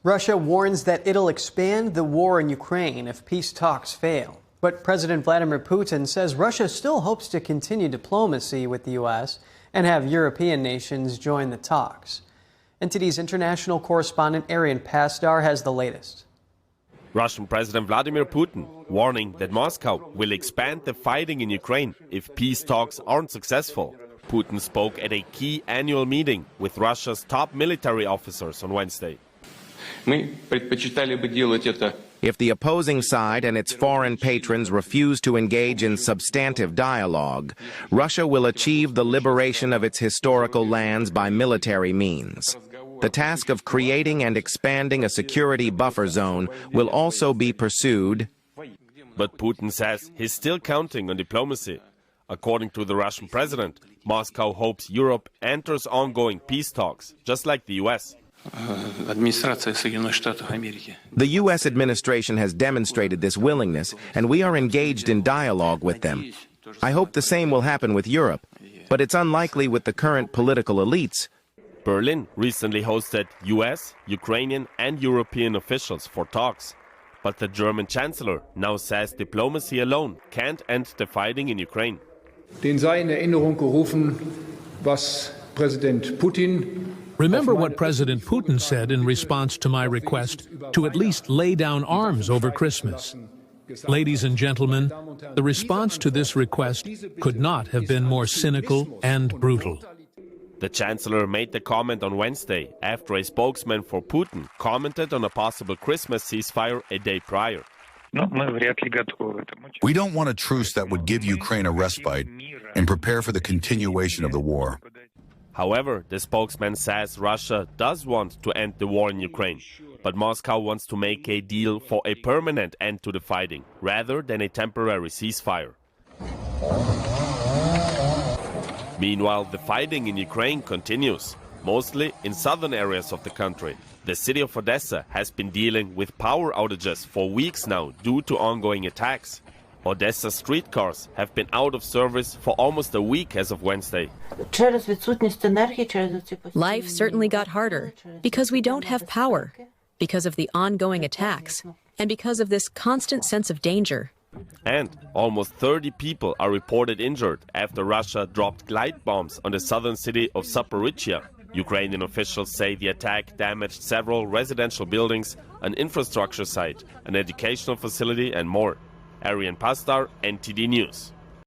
Russia warns that it'll expand the war in Ukraine if peace talks fail. But President Vladimir Putin says Russia still hopes to continue diplomacy with the U.S. and have European nations join the talks. NTD's international correspondent Arian Pastar has the latest. Russian President Vladimir Putin warning that Moscow will expand the fighting in Ukraine if peace talks aren't successful. Putin spoke at a key annual meeting with Russia's top military officers on Wednesday. If the opposing side and its foreign patrons refuse to engage in substantive dialogue, Russia will achieve the liberation of its historical lands by military means. The task of creating and expanding a security buffer zone will also be pursued. But Putin says he's still counting on diplomacy. According to the Russian president, Moscow hopes Europe enters ongoing peace talks, just like the U.S. The U.S. administration has demonstrated this willingness, and we are engaged in dialogue with them. I hope the same will happen with Europe, but it's unlikely with the current political elites. Berlin recently hosted U.S., Ukrainian and European officials for talks. But the German chancellor now says diplomacy alone can't end the fighting in Ukraine. Den sei in Erinnerung gerufen, was President Putin. Remember what President Putin said in response to my request to at least lay down arms over Christmas. Ladies and gentlemen, the response to this request could not have been more cynical and brutal. The chancellor made the comment on Wednesday after a spokesman for Putin commented on a possible Christmas ceasefire a day prior. We don't want a truce that would give Ukraine a respite and prepare for the continuation of the war. However, the spokesman says Russia does want to end the war in Ukraine, but Moscow wants to make a deal for a permanent end to the fighting, rather than a temporary ceasefire. Meanwhile, the fighting in Ukraine continues, mostly in southern areas of the country. The city of Odessa has been dealing with power outages for weeks now due to ongoing attacks. Odessa streetcars have been out of service for almost a week as of Wednesday. Life certainly got harder because we don't have power, because of the ongoing attacks, and because of this constant sense of danger. And almost 30 people are reported injured after Russia dropped glide bombs on the southern city of Zaporizhia. Ukrainian officials say the attack damaged several residential buildings, an infrastructure site, an educational facility and more. Arian Pastar, NTD News.